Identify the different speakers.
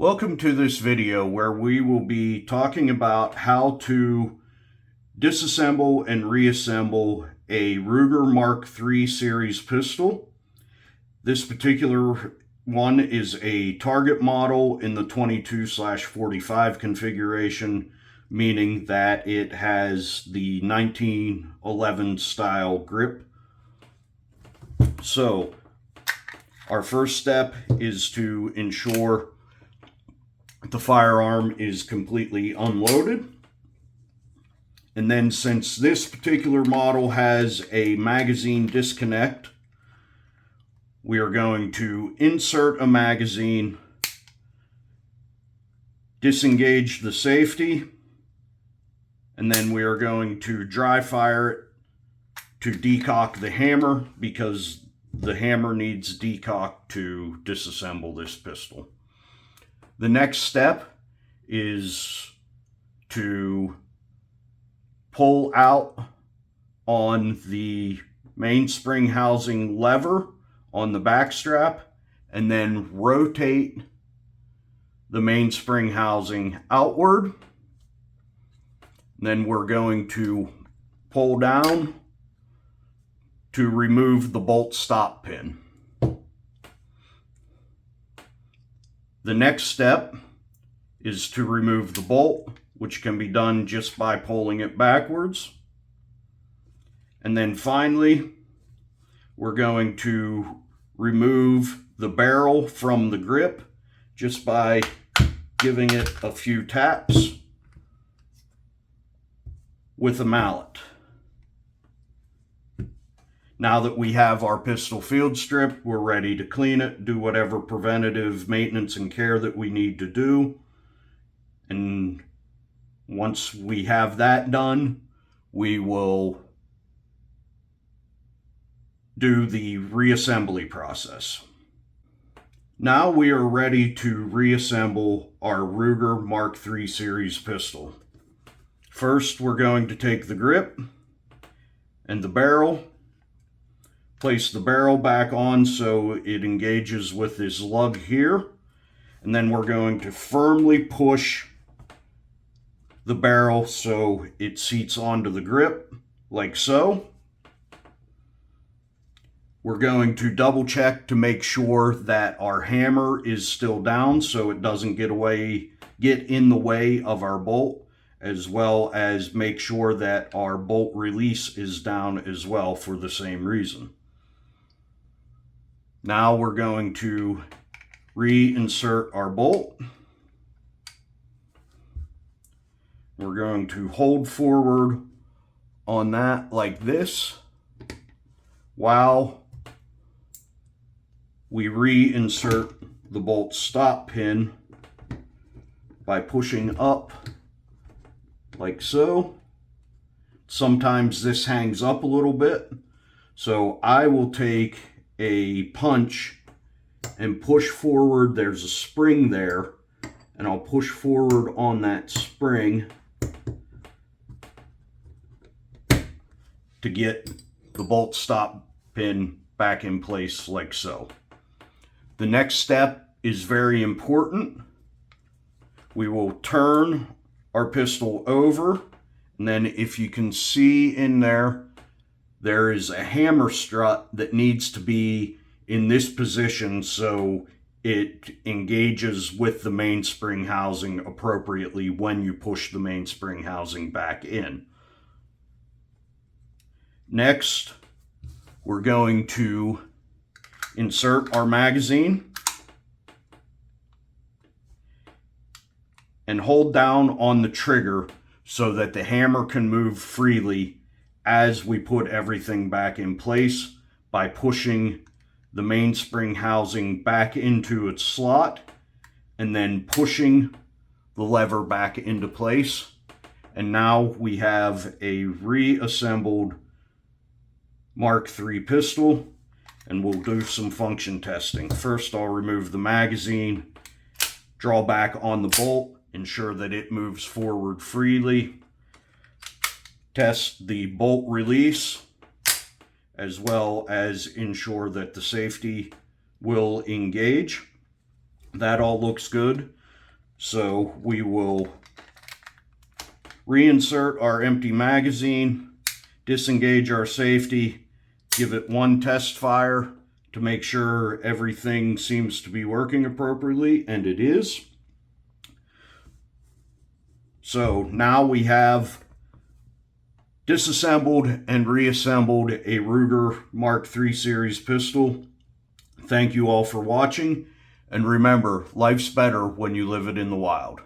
Speaker 1: Welcome to this video where we will be talking about how to disassemble and reassemble a Ruger Mark III series pistol. This particular one is a target model in the 22/45 configuration, meaning that it has the 1911 style grip. So our first step is to ensure the firearm is completely unloaded. And then, since this particular model has a magazine disconnect, we are going to insert a magazine, disengage the safety, and then we are going to dry fire it to decock the hammer, because the hammer needs decock to disassemble this pistol. The next step is to pull out on the mainspring housing lever on the back strap and then rotate the mainspring housing outward. Then we're going to pull down to remove the bolt stop pin. The next step is to remove the bolt, which can be done just by pulling it backwards. And then finally, we're going to remove the barrel from the grip just by giving it a few taps with a mallet. Now that we have our pistol field stripped, we're ready to clean it, do whatever preventative maintenance and care that we need to do. And once we have that done, we will do the reassembly process. Now we are ready to reassemble our Ruger Mark III series pistol. First, we're going to take the grip and the barrel, place the barrel back on so it engages with this lug here, and then we're going to firmly push the barrel so it seats onto the grip, like so. We're going to double check to make sure that our hammer is still down so it doesn't get in the way of our bolt, as well as make sure that our bolt release is down as well for the same reason. Now we're going to reinsert our bolt. We're going to hold forward on that like this while we reinsert the bolt stop pin by pushing up like so. Sometimes this hangs up a little bit, so I will take a punch and push forward. There's a spring there, and I'll push forward on that spring to get the bolt stop pin back in place like so. The next step is very important. We will turn our pistol over, and then if you can see in there, there is a hammer strut that needs to be in this position so it engages with the mainspring housing appropriately when you push the mainspring housing back in. Next, we're going to insert our magazine and hold down on the trigger so that the hammer can move freely as we put everything back in place by pushing the mainspring housing back into its slot and then pushing the lever back into place. And now we have a reassembled Mark III pistol, and we'll do some function testing. First, I'll remove the magazine, draw back on the bolt, ensure that it moves forward freely, test the bolt release, as well as ensure that the safety will engage. That all looks good. So we will reinsert our empty magazine, disengage our safety, give it one test fire to make sure everything seems to be working appropriately, and it is. So now we have disassembled and reassembled a Ruger Mark III series pistol. Thank you all for watching, and remember, life's better when you live it in the wild.